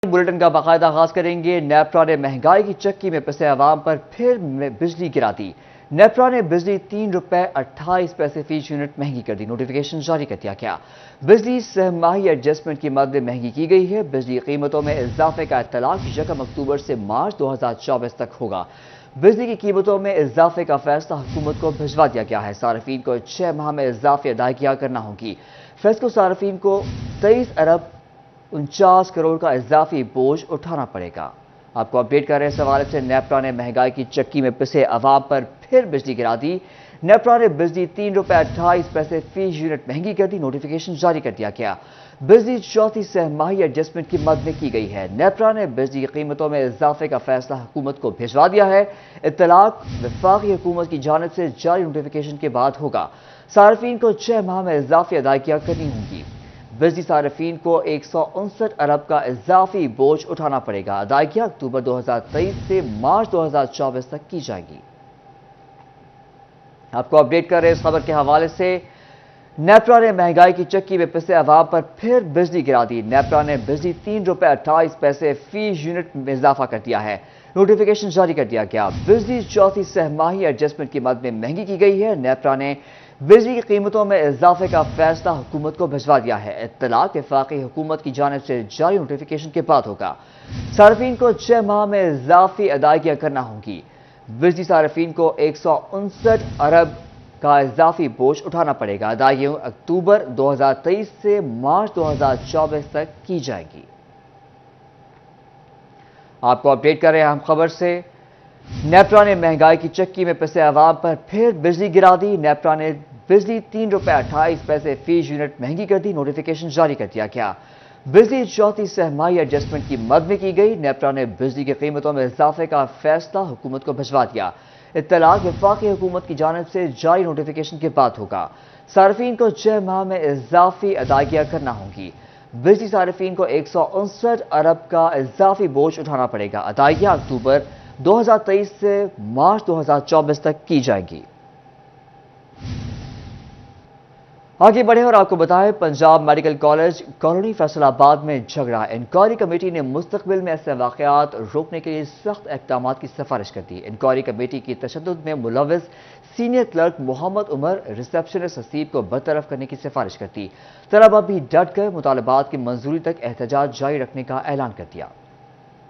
Bulletin کا باقاعدہ آغاز کریں گے۔ نیپرا نے مہنگائی کی چکی میں پھنسے عوام پر پھر بجلی گرا دی۔ نیپرا نے بجلی 3 روپے 28 پیسے فی یونٹ مہنگی کر دی۔ نوٹیفیکیشن جاری کر دیا گیا۔ بجلی سہ ماہی ایڈجسٹمنٹ کی مد میں مہنگی کی گئی ہے۔ بجلی قیمتوں میں اضافے کا اطلاق 1 اکتوبر سے مارچ 2024 تک ہوگا۔ بجلی کی قیمتوں میں اضافے کا فیصلہ حکومت کو بھجوا دیا گیا ہے۔ صارفین کو 6 ماہ میں اضافی ادائیگیاں کرنا ہوں گی۔ فیصل کو صارفین کو 23 ارب 49 کروڑ کا اضافی بوجھ اٹھانا پڑے گا۔ آپ کو اپڈیٹ کر رہے ہیں اس حوالے سے۔ نیپرا نے مہنگائی کی چکی میں پھنسے عوام پر پھر بجلی گرا دی۔ نیپرا نے بجلی 3 روپے 28 پیسے فی یونٹ مہنگی کر دی۔ نوٹیفیکیشن جاری کر دیا گیا۔ بجلی چوتھی سہ ماہی ایڈجسٹمنٹ کی مد میں کی گئی ہے۔ نیپرا نے بجلی کی قیمتوں میں اضافے کا فیصلہ حکومت کو بھجوا دیا ہے۔ اطلاق وفاقی حکومت کی جانب سے جاری نوٹیفیکیشن کے بعد ہوگا۔ صارفین کو 6 ماہ میں اضافی ادائیگیاں کرنی ہوں گی۔ بجلی صارفین کو 159 ارب کا اضافی بوجھ اٹھانا پڑے گا۔ ادائیگیاں اکتوبر 2023 سے مارچ 2024 تک کی جائیں گی۔ آپ کو اپڈیٹ کر رہے ہیں اس خبر کے حوالے سے۔ نیپرا نے مہنگائی کی چکی میں پھنسے عوام پر پھر بجلی گرا دی۔ نیپرا نے بجلی 3 روپے 28 پیسے فی یونٹ میں اضافہ کر دیا ہے۔ نوٹیفیکیشن جاری کر دیا گیا۔ بجلی چوتھی سہ ماہی ایڈجسٹمنٹ کی مد میں مہنگی کی گئی ہے۔ نیپرا نے بجلی کی قیمتوں میں اضافے کا فیصلہ حکومت کو بھجوا دیا ہے۔ اطلاق وفاقی حکومت کی جانب سے جاری نوٹیفیکیشن کے بعد ہوگا۔ صارفین کو 6 ماہ میں اضافی ادائیگیاں کرنا ہوں گی۔ بجلی صارفین کو 159 ارب کا اضافی بوجھ اٹھانا پڑے گا۔ ادائیگیاں اکتوبر 2023 سے مارچ 2024 تک کی جائیں گی۔ آپ کو اپڈیٹ کر رہے ہیں ہم خبر سے۔ نیپرا نے مہنگائی کی چکی میں پھنسے عوام پر پھر بجلی گرا دی۔ نیپرا نے بجلی 3 روپے 28 پیسے فی یونٹ مہنگی کر دی۔ نوٹیفیکیشن جاری کر دیا گیا۔ بجلی چوتھی سہ ماہی ایڈجسٹمنٹ کی مد میں کی گئی۔ نیپرا نے بجلی کی قیمتوں میں اضافے کا فیصلہ حکومت کو بھجوا دیا۔ اطلاق وفاقی حکومت کی جانب سے جاری نوٹیفیکیشن کے بعد ہوگا۔ صارفین کو 6 ماہ میں اضافی ادائیگیاں کرنا ہوں گی۔ بجلی صارفین کو 159 ارب کا اضافی بوجھ اٹھانا پڑے گا۔ ادائیگیاں اکتوبر 2023 سے مارچ 2024 تک کی جائیں گی۔ آگے بڑھیں اور آپ کو بتائیں، Punjab medical college colony Faisal آباد میں جھگڑا۔ انکوائری کمیٹی نے مستقبل میں ایسے واقعات روکنے کے لیے سخت اقدامات کی سفارش کر دی۔ انکوائری کمیٹی کی تشدد میں ملوث senior clerk Muhammad Umar receptionist Haseeb کو برطرف کرنے کی سفارش کرتی۔ طلبہ بھی ڈٹ گئے، مطالبات کی منظوری تک احتجاج جاری رکھنے کا اعلان کر دیا۔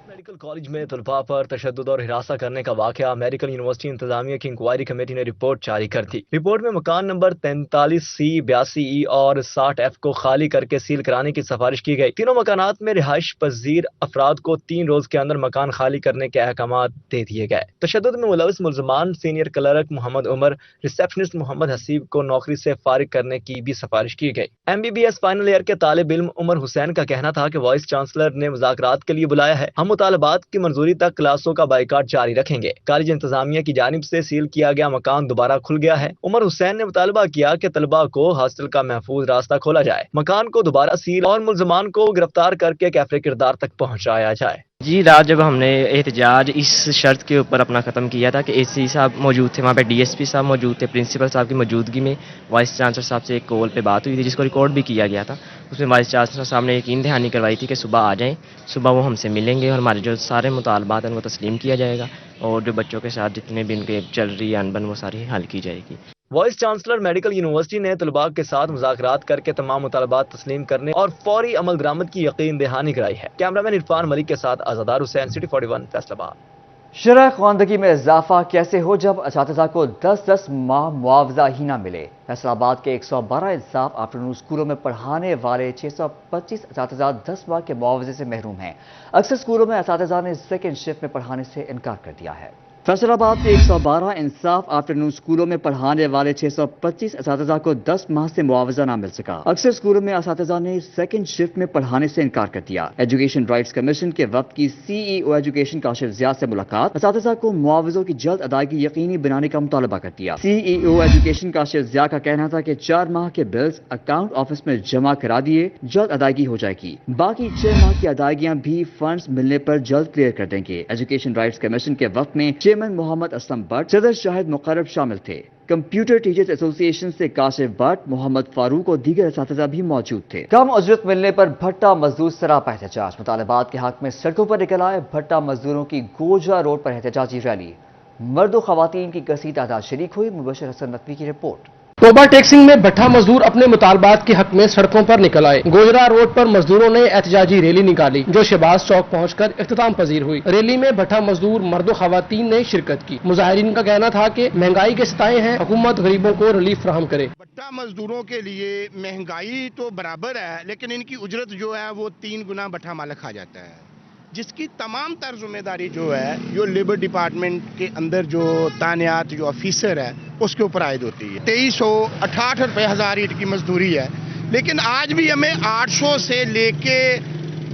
میڈیکل کالج میں طلباء پر تشدد اور ہراساں کرنے کا واقعہ میڈیکل یونیورسٹی انتظامیہ کی انکوائری کمیٹی نے رپورٹ جاری کر دی۔ رپورٹ میں مکان نمبر 43C 82E اور 60F کو خالی کر کے سیل کرانے کی سفارش کی گئی۔ تینوں مکانات میں رہائش پذیر افراد کو 3 روز کے اندر مکان خالی کرنے کے احکامات دے دیے گئے۔ تشدد میں ملوث ملزمان senior clerk Muhammad Umar, receptionist محمد حسیب کو نوکری سے فارغ کرنے کی بھی سفارش کی گئی۔ MBBS فائنل ایئر کے طالب علم عمر حسین کا کہنا تھا کہ وائس چانسلر نے مذاکرات کے لیے بلایا ہے، ہم مطالبات کی منظوری تک کلاسوں کا بائیکاٹ جاری رکھیں گے۔ کالج انتظامیہ کی جانب سے سیل کیا گیا مکان دوبارہ کھل گیا ہے۔ عمر حسین نے مطالبہ کیا کہ طلباء کو ہاسٹل کا محفوظ راستہ کھولا جائے، مکان کو دوبارہ سیل اور ملزمان کو گرفتار کر کے کیفر کردار تک پہنچایا جائے۔ جی، رات جب ہم نے احتجاج اس شرط کے اوپر اپنا ختم کیا تھا کہ AC صاحب موجود تھے، وہاں پہ DSP صاحب موجود تھے، پرنسپل صاحب کی موجودگی میں وائس چانسلر صاحب سے ایک کال پہ بات ہوئی تھی جس کو ریکارڈ بھی کیا گیا تھا۔ اس میں وائس چانسلر صاحب نے یقین دہانی کروائی تھی کہ صبح آ جائیں، صبح وہ ہم سے ملیں گے اور ہمارے جو سارے مطالبات ہیں ان کو تسلیم کیا جائے گا اور جو بچوں کے ساتھ جتنے بھی ان کے چل رہی ہے انبن وہ ساری حل کی جائے گی۔ وائس چانسلر میڈیکل یونیورسٹی نے طلباء کے ساتھ مذاکرات کر کے تمام مطالبات تسلیم کرنے اور فوری عمل درآمد کی یقین دہانی کرائی ہے۔ کیمرامین عرفان ملک کے ساتھ آزادار حسین، سٹی 41 فیصل آباد۔ شرح خواندگی میں اضافہ کیسے ہو جب اساتذہ کو 10 ماہ معاوضہ ہی نہ ملے؟ فیصل آباد کے 112 انصاف آفٹرنون اسکولوں میں پڑھانے والے 625 اساتذہ 10 ماہ کے معاوضے سے محروم ہیں۔ اکثر اسکولوں میں اساتذہ نے سیکنڈ شفٹ میں پڑھانے سے انکار کر دیا ہے۔ فیصل آباد کے 112 انصاف آفٹرنون اسکولوں میں پڑھانے والے 625 اساتذہ کو 10 ماہ سے معاوضہ نہ مل سکا۔ اکثر اسکولوں میں اساتذہ نے سیکنڈ شفٹ میں پڑھانے سے انکار کر دیا۔ ایجوکیشن رائٹس کمیشن کے وفد کی CEO ایجوکیشن کاشف ضیاء سے ملاقات، اساتذہ کو معاوضوں کی جلد ادائیگی یقینی بنانے کا مطالبہ کر دیا۔ CEO ایجوکیشن کاشف ضیاء کا کہنا تھا کہ 4 ماہ کے بلز اکاؤنٹ آفس میں جمع کرا دیے، جلد ادائیگی ہو جائے گی۔ باقی 6 ماہ کی ادائیگیاں بھی فنڈز ملنے پر جلد کلیئر کر دیں گے۔ ایجوکیشن رائٹس کمیشن کے وفد میں چیئرمین محمد اسلم بٹ، صدر شاہد مقرب شامل تھے۔ कंप्यूटर टीचर्स एसोसिएशन से काशिफ भट्ट, मोहम्मद फारूक और दीगर असातिज़ा भी मौजूद थे। कम उजरत मिलने पर भट्टा मजदूर सरापा एहतजाज, मुतालबात के हक में सड़कों पर निकल आए। भट्टा मजदूरों की गोजरा रोड पर एहतजाजी रैली, मर्द और खवातीन की कसीर तादाद शरीक हुई। मुबशर हसन नकवी की रिपोर्ट। टोबा टेक्सिंग में भट्टा मजदूर अपने मुतालबात के हक में सड़कों पर निकल आए। गोजरा रोड पर मजदूरों ने एहतजाजी रैली निकाली जो शहबाज चौक पहुंचकर इख्तिताम पजीर हुई। रैली में भट्टा मजदूर मर्द और खवातीन ने शिरकत की। मुजाहिरीन का कहना था कि महंगाई के सताए हैं, हुकूमत गरीबों को रिलीफ फराहम करे। भट्टा मजदूरों के लिए महंगाई तो बराबर है, लेकिन इनकी उजरत जो है वो 3 गुना भट्टा मालिक खा जाता है, जिसकी तमाम तर जिम्मेदारी जो है जो लेबर डिपार्टमेंट के अंदर जो तानियात जो ऑफिसर है उसके ऊपर आयद होती है। 2368 रुपये 1000 ईंट की मजदूरी है, लेकिन आज भी हमें 800 से लेके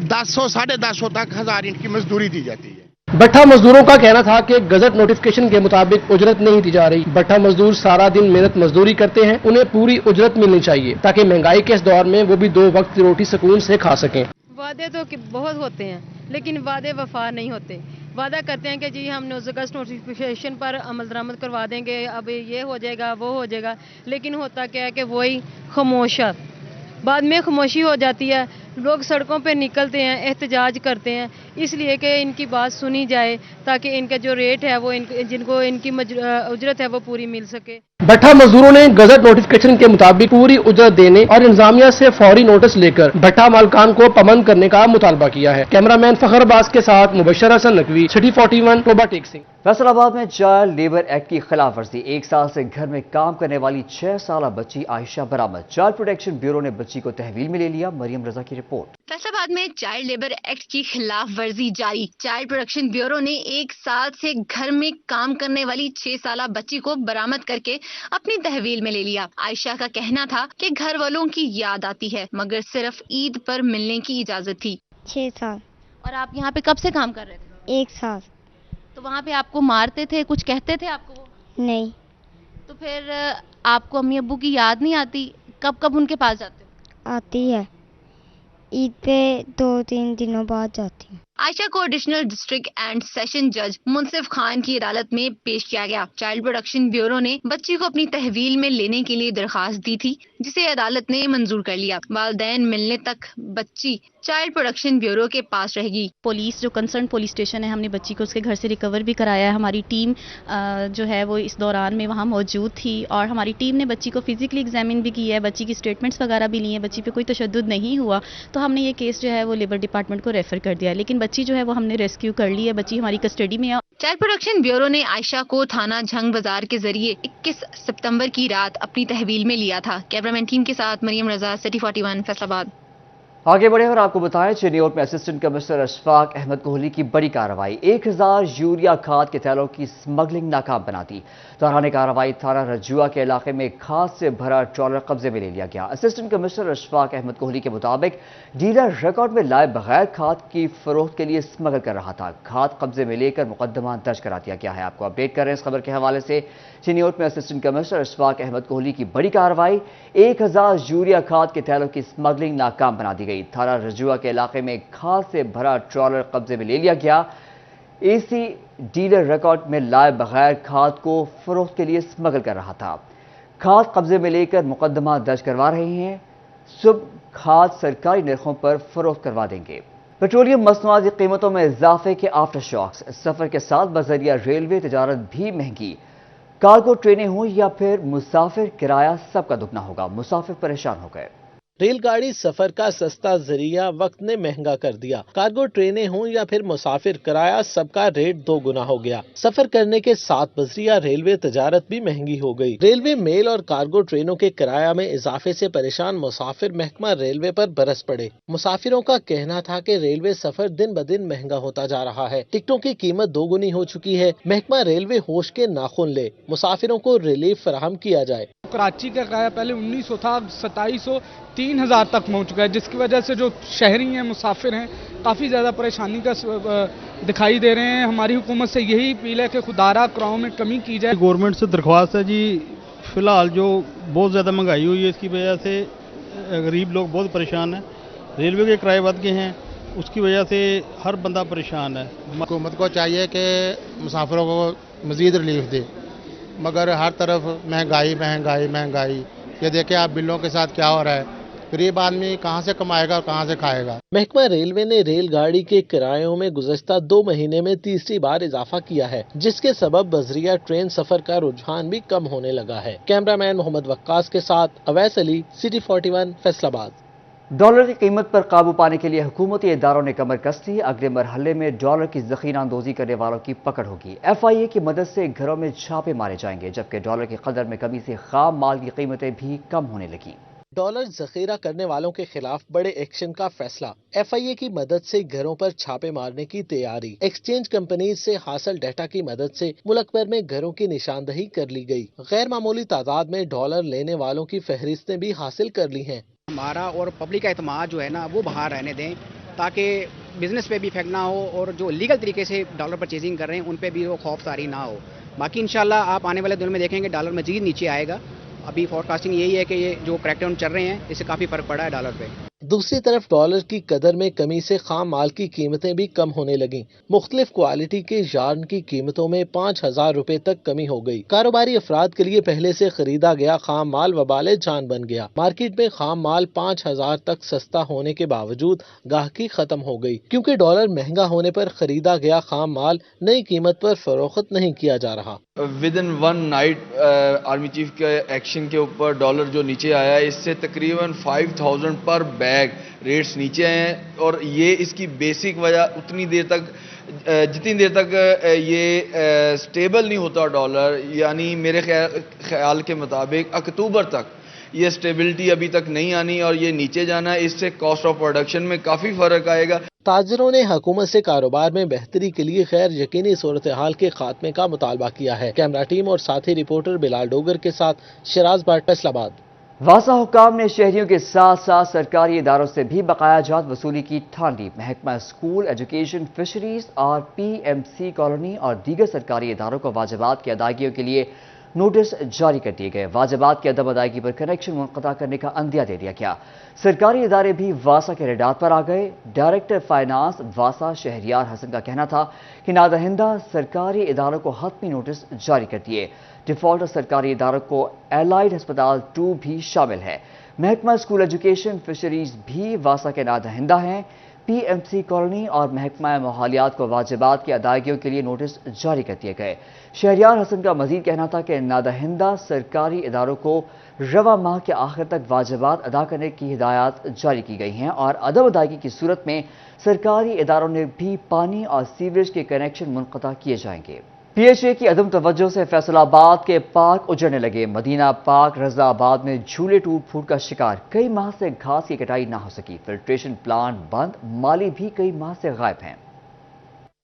1000 साढ़े 1000 तक 1000 ईंट की मजदूरी दी जाती है। भट्टा मजदूरों का कहना था कि गजट नोटिफिकेशन के मुताबिक उजरत नहीं दी जा रही। भट्टा मजदूर सारा दिन मेहनत मजदूरी करते हैं, उन्हें पूरी उजरत मिलनी चाहिए ताकि महंगाई के इस दौर में वो भी 2 वक्त की रोटी सुकून से खा सकें। वादे तो बहुत होते हैं, लेकिन वादे वफा नहीं होते। वादा करते हैं कि जी हम अगस्त नोटिफिकेशन पर अमल दरामद करवा देंगे, अब ये हो जाएगा वो हो जाएगा, लेकिन होता क्या है कि वही खामोशा, बाद में खामोशी हो जाती है। लोग सड़कों पे निकलते हैं, एहतजाज करते हैं, इसलिए कि इनकी बात सुनी जाए ताकि इनका जो रेट है वो जिनको इनकी उजरत है वो पूरी मिल सके। भट्टा मजदूरों ने गजट नोटिफिकेशन के मुताबिक पूरी उजरत देने और इंतजामिया से फौरी नोटिस लेकर भट्टा मालकान को पाबंद करने का मुतालबा किया है। कैमरामैन फखर अब्बास के साथ मुबशर हसन नकवी, सिटी 41, टोबा टेक्सिंग। फैसलाबाद में चाइल्ड लेबर एक्ट की खिलाफ वर्जी, 1 साल से घर में काम करने वाली 6 साला बच्ची आयशा बरामद। चाइल्ड प्रोटेक्शन ब्यूरो ने बच्ची को तहवील में ले लिया। मरियम रजा की रिपोर्ट। फैसलाबाद में चाइल्ड लेबर एक्ट की खिलाफ वर्जी जारी। चाइल्ड प्रोटेक्शन ब्यूरो ने 1 साल से घर में काम करने वाली 6 साला बच्ची को बरामद करके अपनी तहवील में ले लिया। आयशा का कहना था कि घर वालों की याद आती है, मगर सिर्फ ईद पर मिलने की इजाजत थी। 6 साल। और आप यहाँ पे कब से काम कर रहे थे? 1 साल। तो वहाँ पे आपको मारते थे, कुछ कहते थे आपको? नहीं। तो फिर आपको अम्मी अब्बू की याद नहीं आती? कब कब उनके पास जाते हो? आती है, ईद पे 2-3 दिनों बाद जाती हूँ। आयशा को एडिशनल डिस्ट्रिक्ट एंड सेशन जज मुनसिफ खान की अदालत में पेश किया गया। चाइल्ड प्रोटेक्शन ब्यूरो ने बच्ची को अपनी तहवील में लेने के लिए दरखास्त दी थी, जिसे अदालत ने मंजूर कर लिया। वालिदैन मिलने तक बच्ची चाइल्ड प्रोटेक्शन ब्यूरो के पास रहेगी। पुलिस जो कंसर्न पुलिस स्टेशन है, हमने बच्ची को उसके घर से रिकवर भी कराया है। हमारी टीम जो है वो इस दौरान में वहाँ मौजूद थी और हमारी टीम ने बच्ची को फिजिकली एग्जामिन भी किया है, बच्ची की स्टेटमेंट्स वगैरह भी ली है, बच्ची पे कोई तशद्दुद नहीं हुआ। तो हमने ये केस जो है वो लेबर डिपार्टमेंट को रेफर कर दिया है, लेकिन बच्ची जो है वो हमने रेस्क्यू कर ली है, बच्ची हमारी कस्टडी में है। चाइल्ड प्रोटेक्शन ब्यूरो ने आयशा को थाना झंग बाजार के जरिए 21 सितंबर की रात अपनी तहवील में लिया था। कैमरामैन टीम के साथ मरियम रजा, सिटी 41, फैसलाबाद। आगे बढ़े और आपको बताएं, चिन्नौर में असिस्टेंट कमिश्नर अशफाक अहमद कोहली की बड़ी कार्रवाई, 1000 यूरिया खाद के थैलों की स्मगलिंग नाकाम बना दी। दौरान कार्रवाई थाना रजुआ के इलाके में खाद से भरा ट्रॉलर कब्जे में ले लिया गया। असिस्टेंट कमिश्नर अशफाक अहमद कोहली के मुताबिक डीलर रिकॉर्ड में लाए बगैर खाद की फरोख्त के लिए स्मगल कर रहा था। खाद कब्जे में लेकर मुकदमा दर्ज करा दिया गया है। आपको अपडेट कर रहे हैं इस खबर के हवाले से। चिन्नौर में असिस्टेंट कमिश्नर अशफाक अहमद कोहली की बड़ी कार्रवाई, 1000 यूरिया खाद के थैलों की स्मगलिंग नाकाम बना दी गई। थाना रजुआ के इलाके में खाद से भरा ट्रॉलर कब्जे में ले लिया गया। एसी डीलर रिकॉर्ड में लाए बगैर खाद को फरोख्त के लिए स्मगल कर रहा था। खाद कब्जे में लेकर मुकदमा दर्ज करवा रहे हैं। सुबह खाद सरकारी नरखों पर फरोख्त करवा देंगे। पेट्रोलियम मसनूआत की कीमतों में इजाफे के आफ्टर शॉक्स, सफर के साथ बजरिया रेलवे तजारत भी महंगी। कार्गो ट्रेनें हों या फिर मुसाफिर किराया, सबका दुगना होगा। मुसाफिर परेशान हो गए। रेलगाड़ी सफर का सस्ता जरिया वक्त ने महंगा कर दिया। कार्गो ट्रेनें हों या फिर मुसाफिर किराया, सबका रेट 2 गुना हो गया। सफर करने के साथ बजरिया रेलवे तजारत भी महंगी हो गई। रेलवे मेल और कार्गो ट्रेनों के किराया में इजाफे से परेशान मुसाफिर महकमा रेलवे पर बरस पड़े। मुसाफिरों का कहना था कि रेलवे सफर दिन ब दिन महंगा होता जा रहा है, टिकटों की कीमत 2 गुनी हो चुकी है। महकमा रेलवे होश के नाखून ले, मुसाफिरों को रिलीफ फराहम किया जाए। कराची का किराया पहले 1900 था, 2700 3000 तक पहुंच गया, जिसकी वजह से जो शहरी हैं, मुसाफिर हैं, काफ़ी ज़्यादा परेशानी का दिखाई दे रहे हैं। हमारी हुकूमत से यही अपील है कि खुदारा किरायों में कमी की जाए। गवर्नमेंट से दरख्वास्त है जी, फ़िलहाल जो बहुत ज़्यादा महंगाई हुई है, इसकी वजह से गरीब लोग बहुत परेशान हैं। रेलवे के किराए बढ़ गए हैं, उसकी वजह से हर बंदा परेशान है। हुकूमत को चाहिए कि मुसाफिरों को मज़ीद रिलीफ दे, मगर हर तरफ महंगाई महंगाई महंगाई। ये देखिए आप बिलों के साथ क्या हो रहा है, गरीब आदमी कहाँ से कमाएगा और कहाँ से खाएगा। महकमा रेलवे ने रेलगाड़ी के किरायों में गुज़श्ता 2 महीने में तीसरी बार इजाफा किया है, जिसके सबब बजरिया ट्रेन सफर का रुझान भी कम होने लगा है। कैमरामैन मोहम्मद वक्कास के साथ अवैस अली, सिटी 41, फैसलाबाद। डॉलर की कीमत पर काबू पाने के लिए हुकूमती इदारों ने कमर कस ली। अगले मरहले में डॉलर की ज़ख़ीरा अंदोज़ी करने वालों की पकड़ होगी। FIA की मदद से घरों में छापे मारे जाएंगे, जबकि डॉलर की कदर में कमी से खाम माल की कीमतें भी कम होने लगीं। डॉलर जखीरा करने वालों के खिलाफ बड़े एक्शन का फैसला। FIA की मदद से घरों पर छापे मारने की तैयारी। एक्सचेंज कंपनीज से हासिल डाटा की मदद से मुल्क भर में घरों की निशानदही कर ली गई। गैर मामूली तादाद में डॉलर लेने वालों की फहरिस्तें भी हासिल कर ली हैं। हमारा और पब्लिक का एतमाद जो है ना वो बाहर रहने दें, ताकि बिजनेस पे भी इफेक्ट ना हो और जो लीगल तरीके से डॉलर परचेजिंग कर रहे हैं उन पे भी वो खौफसारी ना हो। बाकी इंशाल्लाह आप आने वाले दिनों में देखेंगे डॉलर मजीद नीचे आएगा। अभी फोरकास्टिंग यही है कि ये जो क्रैकडाउन चल रहे हैं इससे काफ़ी फर्क पड़ा है डॉलर पे। दूसरी तरफ डॉलर की कदर में कमी से खाम माल की कीमतें भी कम होने लगी। मुख्तलिफ क्वालिटी के यार्न की कीमतों में 5,000 रुपए तक कमी हो गई। कारोबारी अफराद के लिए पहले से खरीदा गया खाम माल वबाले जान बन गया। मार्केट में खाम माल 5,000 तक सस्ता होने के बावजूद गाहकी खत्म हो गई, क्योंकि डॉलर महंगा होने पर खरीदा गया खाम माल नई कीमत पर फरोख्त नहीं किया जा रहा। With in one night army chief के एक्शन के ऊपर डॉलर जो नीचे आया है, इससे तकरीबन 5,000 पर बैग रेट्स नीचे आए हैं। और ये इसकी बेसिक वजह उतनी देर तक जितनी देर तक ये स्टेबल नहीं होता डॉलर, यानी मेरे ख्याल के मुताबिक अक्टूबर तक ये स्टेबिलिटी अभी तक नहीं आनी और ये नीचे जाना है। इससे कॉस्ट ऑफ प्रोडक्शन में काफ़ी फ़र्क आएगा। ताजरों ने हुकूमत से कारोबार में बेहतरी के लिए गैर यकीनी सूरत हाल के खात्मे का मुतालबा किया है। कैमरा टीम और साथी रिपोर्टर बिलाल डोगर के साथ शराज बाट, फैसलाबाद। वासा हुकाम ने शहरियों के साथ साथ सरकारी इदारों से भी बकाया जात वसूली की ठान ली। महकमा स्कूल, एजुकेशन, फिशरीज और PMC कॉलोनी और दीगर सरकारी इदारों को वाजिबात की अदायगियों के लिए नोटिस जारी कर दिए गए। वाजिबात की अदम अदायगी पर कनेक्शन मुनक़ता करने का अंदिया दे दिया गया। सरकारी इदारे भी वासा के रेडार पर आ गए। डायरेक्टर फाइनेंस वासा शहरियार हसन का कहना था कि नादहिंदा सरकारी इदारों को हतमी नोटिस जारी कर दिए। डिफॉल्टर सरकारी इदारों को एलाइड अस्पताल 2 भी शामिल है। महकमा स्कूल, एजुकेशन, फिशरीज भी वासा के नादहिंदा हैं। PMC कॉलोनी और महकमा माहौलियात को वाजिबात की अदायगियों के लिए नोटिस जारी कर दिए गए। शहरियार हसन का मजीद कहना था कि नादहिंदा सरकारी इदारों को रवा माह के आखिर तक वाजिबात अदा करने की हिदायत जारी की गई हैं और अदम अदायगी की सूरत में सरकारी इदारों ने भी पानी और सीवरेज के कनेक्शन मुनक़ता किए जाएंगे। PHA की अदम तवज्जो से फैसलाबाद के पार्क उजड़ने लगे। मदीना पार्क रज़ाबाद में झूले टूट फूट का शिकार। कई माह से घास की कटाई ना हो सकी। फिल्ट्रेशन प्लांट बंद, माली भी कई माह से गायब हैं।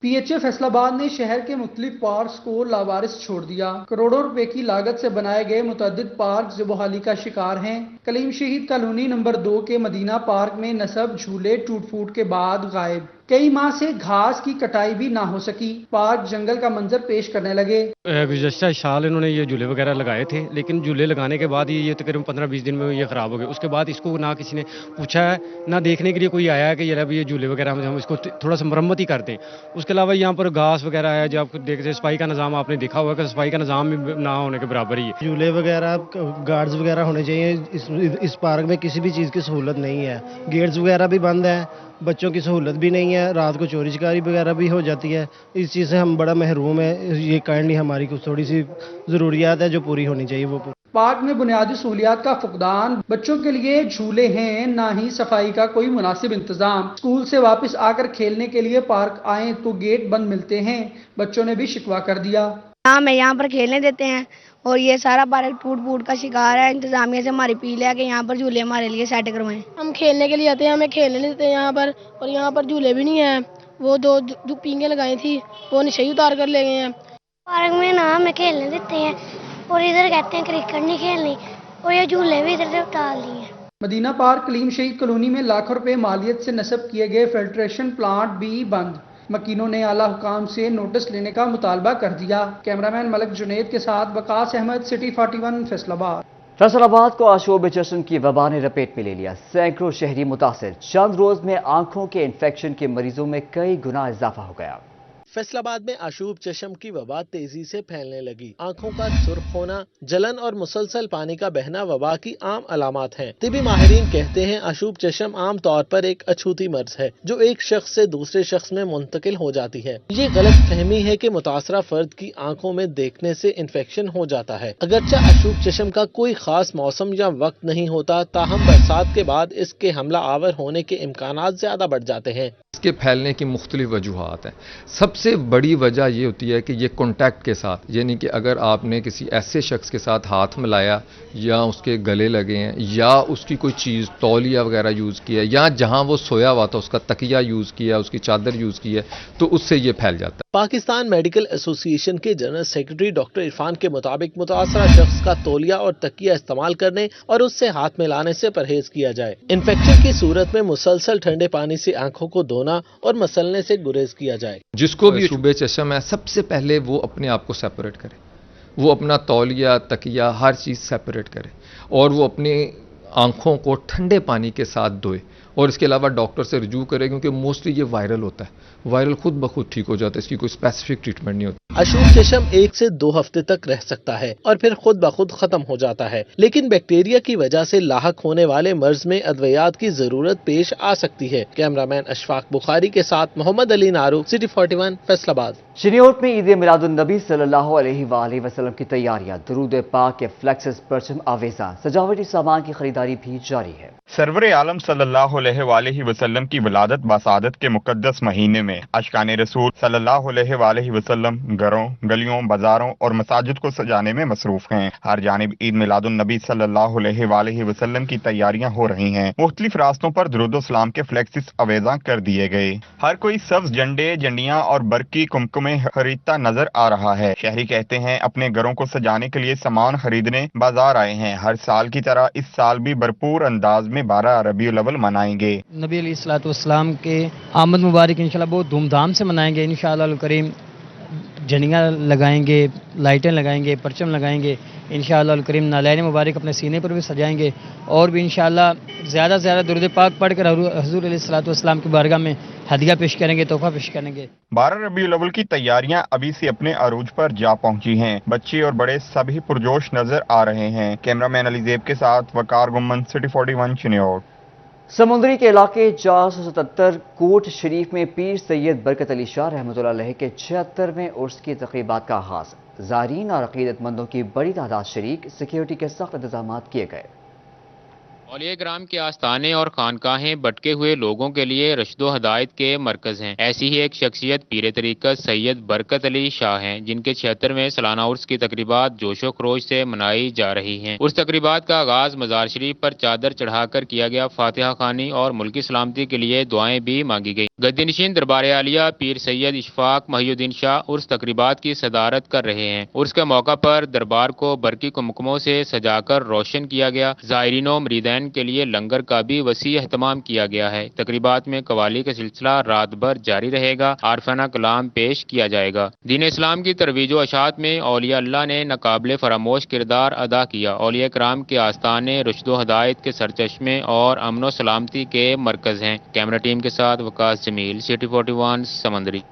PHA फैसलाबाद ने शहर के मुख्तलिफ पार्क्स को लावारिस छोड़ दिया। करोड़ों रुपए की लागत से बनाए गए मुतअद्दिद पार्क ज़िबोहाली का शिकार हैं। कलीम शहीद कॉलोनी नंबर 2 के मदीना पार्क में नस्ब झूले टूट फूट के बाद गायब। कई माह से घास की कटाई भी ना हो सकी। पार्क जंगल का मंजर पेश करने लगे। गुज़श्ता साल इन्होंने ये झूले वगैरह लगाए थे, लेकिन झूले लगाने के बाद ये तकरीबन 15-20 दिन में ये ख़राब हो गए। उसके बाद इसको ना किसी ने पूछा है, ना देखने के लिए कोई आया है कि यार ये झूले वगैरह हम इसको थोड़ा सा मरम्मत ही करते हैं। उसके अलावा यहाँ पर घास वगैरह है, जो आप देखते हैं सफाई का निज़ाम आपने देखा हुआ कि सफाई का निज़ाम भी ना होने के बराबर ही है। झूले वगैरह गार्ड्स वगैरह होने चाहिए। इस पार्क में किसी भी चीज़ की सहूलत नहीं है। गेट्स वगैरह भी बंद हैं, बच्चों की सहूलत भी नहीं है। रात को चोरी चकारी वगैरह भी हो जाती है। इस चीज़ से हम बड़ा महरूम है। ये काइंडली हमारी कुछ थोड़ी सी ज़रूरियात है जो पूरी होनी चाहिए वो। पार्क में बुनियादी सहूलियात का फुकदान, बच्चों के लिए झूले हैं, ना ही सफाई का कोई मुनासिब इंतजाम। स्कूल से वापस आकर खेलने के लिए पार्क आए तो गेट बंद मिलते हैं। बच्चों ने भी शिकवा कर दिया। हमें यहाँ पर खेलने देते हैं और ये सारा पार्क टूट फूट का शिकार है। इंतजामिया से हमारी अपील है कि यहाँ पर झूले हमारे लिए सेट करवाएं। हम खेलने के लिए आते हैं, हमें खेलने नहीं देते यहाँ पर, और यहाँ पर झूले भी नहीं है। वो दो पींगे लगाई थी वो नशे उतार कर ले गए हैं। पार्क में ना हमें खेलने देते हैं और इधर कहते हैं क्रिकेट नहीं खेलनी, और ये झूले भी इधर से उतार लिए। मदीना पार्क कलीम शहीद कॉलोनी में लाखों रुपए मालियत से नस्ब किए गए फिल्ट्रेशन प्लांट भी बंद। मकीनों ने आला हुकाम से नोटिस लेने का मुतालबा कर दिया। कैमरामैन मलक जुनैद के साथ वकास अहमद, सिटी 41, फैसलाबाद। फैसलाबाद को आशोब चश्म की वबा ने लपेट में ले लिया। सैकड़ों शहरी मुतासिर। चंद रोज में आंखों के इन्फेक्शन के मरीजों में कई गुना इजाफा हो गया। फैसला बाद में आशूब चश्म की वबा तेजी से फैलने लगी। आंखों का सुर्ख होना, जलन और मुसलसल पानी का बहना वबा की आम अलामात हैं। तिबी माहिरीन कहते हैं आशूब चश्म आम तौर पर एक अछूती मर्ज है जो एक शख्स से दूसरे शख्स में मुंतकिल हो जाती है। ये गलत फहमी है कि मुतासरा फर्द की आंखों में देखने से इन्फेक्शन हो जाता है। अगरचे आशूब चश्म का कोई खास मौसम या वक्त नहीं होता, ताहम बरसात के बाद इसके हमला आवर होने के इम्कानात ज्यादा बढ़ जाते हैं। इसके फैलने की मुख्तलिफ वजूहात हैं। सबसे बड़ी वजह ये होती है कि ये कॉन्टैक्ट के साथ, यानी कि अगर आपने किसी ऐसे शख्स के साथ हाथ मिलाया या उसके गले लगे हैं या उसकी कोई चीज़ तौलिया वगैरह यूज़ किया या जहां वो सोया हुआ था उसका तकिया यूज़ किया, उसकी चादर यूज़ की है, तो उससे ये फैल जाता है। पाकिस्तान मेडिकल एसोसिएशन के जनरल सेक्रेटरी डॉक्टर इरफान के मुताबिक मुतासरा शख्स का तौलिया और तकिया इस्तेमाल करने और उससे हाथ मिलाने से परहेज किया जाए। इन्फेक्शन की सूरत में मुसलसल ठंडे पानी से आंखों को धोना और मसलने से गुरेज किया जाए। जिसको भी शुबे चश्म है, सबसे पहले वो अपने आप को सेपरेट करे, वो अपना तौलिया तकिया हर चीज़ सेपरेट करे और वो अपने आंखों को ठंडे पानी के साथ धोए और इसके अलावा डॉक्टर से रजू करे, क्योंकि मोस्टली ये वायरल होता है। वायरल खुद ब खुद ठीक हो जाता है, इसकी कोई स्पेसिफिक ट्रीटमेंट नहीं होती। आशूब चश्म 1 से 2 हफ्ते तक रह सकता है और फिर खुद ब खुद खत्म हो जाता है, लेकिन बैक्टीरिया की वजह से लाहक होने वाले मर्ज में अद्वियात की जरूरत पेश आ सकती है। कैमरामैन अशफाक बुखारी के साथ मोहम्मद अली नारू, सिटी 41, फैसलाबाद। चिनियोट में ईद मिलादुन्नबी सल्लल्लाहु अलैहि वसल्लम की तैयारियां, दुरूद पाक के फ्लेक्सेस, परचम, आवेज़ा, सजावटी सामान की खरीदारी भी जारी है। सरवर आलम सल्लल्लाहु अलैहि वसल्लम की विलादत बासादत के मुकद्दस महीने में अशकान रसूल सल्लल्लाहु अलैहि वसल्लम घरों, गलियों, बाजारों और मसाजिद को सजाने में मसरूफ हैं। हर जानिब ईद मिलादुन्नबी सल्लल्लाहु अलैहि वसल्लम की तैयारियां हो रही हैं। मुख्तलिफ रास्तों पर दुरूद सलाम के फ्लेक्सिस अवेजा कर दिए गए। हर कोई सब्ज झंडे, झंडियां और बरकी कुमकुमे खरीदता नजर आ रहा है। शहरी कहते हैं अपने घरों को सजाने के लिए सामान खरीदने बाजार आए हैं। हर साल की तरह इस साल भी भरपूर अंदाज में 12 रबीउल अव्वल मनाएंगे। नबी अलैहिस्सलाम के आमद मुबारक इंशाल्लाह बहुत धूमधाम से मनाएंगे। इंशाअल्लाह करीम झंडियाँ लगाएंगे, लाइटें लगाएंगे, परचम लगाएंगे। इंशाअल्लाह करीम नालैन मुबारक अपने सीने पर भी सजाएंगे और भी इंशाअल्लाह ज़्यादा से ज़्यादा दुरूद पाक पढ़कर हुज़ूर अलैहिस्सलाम की बारगाह में हदिया पेश करेंगे, तोहफा पेश करेंगे। 12 रबीउल अव्वल की तैयारियां अभी से अपने अरूज पर जा पहुंची हैं। बच्चे और बड़े सभी पुरजोश नजर आ रहे हैं। कैमरामैन अली ज़ेब के साथ वकार गुम्मन, सिटी 41, चिनियोट। समुद्री के इलाके 477 कोट शरीफ में पीर सैयद बरकत अली शाह रहमतुल्लाह अलैह के 76वें उर्स की तक़रीबात का आगाज़। ज़ारीन और अक़ीदतमंदों की बड़ी तादाद शरीक, सिक्योरिटी के सख्त इंतजाम किए गए। औलिया किराम के आस्थाने और खानकाहें भटके हुए लोगों के लिए रशदो हदायत के मरकज हैं। ऐसी ही एक शख्सियत पीर तरीक़त सैयद बरकत अली शाह हैं, जिनके 76वें सालाना उर्स की तकरीबात जोशो खरोश से मनाई जा रही हैं। उर्स तकरीबात का आगाज मजार शरीफ पर चादर चढ़ाकर किया गया। फातिहा खानी और मुल्की सलामती के लिए दुआएं भी मांगी गई। गद्दीनशीन दरबार आलिया पीर सैयद इशफाक महिउद्दीन शाह उर्स तकरीबात की सदारत कर रहे हैं। उर्स के मौका पर दरबार को बरकी कुमकुमों से सजाकर रोशन किया गया। ज़ायरीनों मरीदैन के लिए लंगर का भी वसी एहतमाम किया गया है। तकरीबात में कवाली का सिलसिला रात भर जारी रहेगा। आरफाना कलाम पेश किया जाएगा। दीन इस्लाम की तरवीज व अशात में औलिया अल्लाह ने नाकाबिले फरामोश किरदार अदा किया। औलिया किराम के आस्थाने रुश्दो हदायत के सरचश्मे और अमनो सलामती के मरकज हैं। कैमरा टीम के साथ वकास जमील, सिटी 41, समंदरी।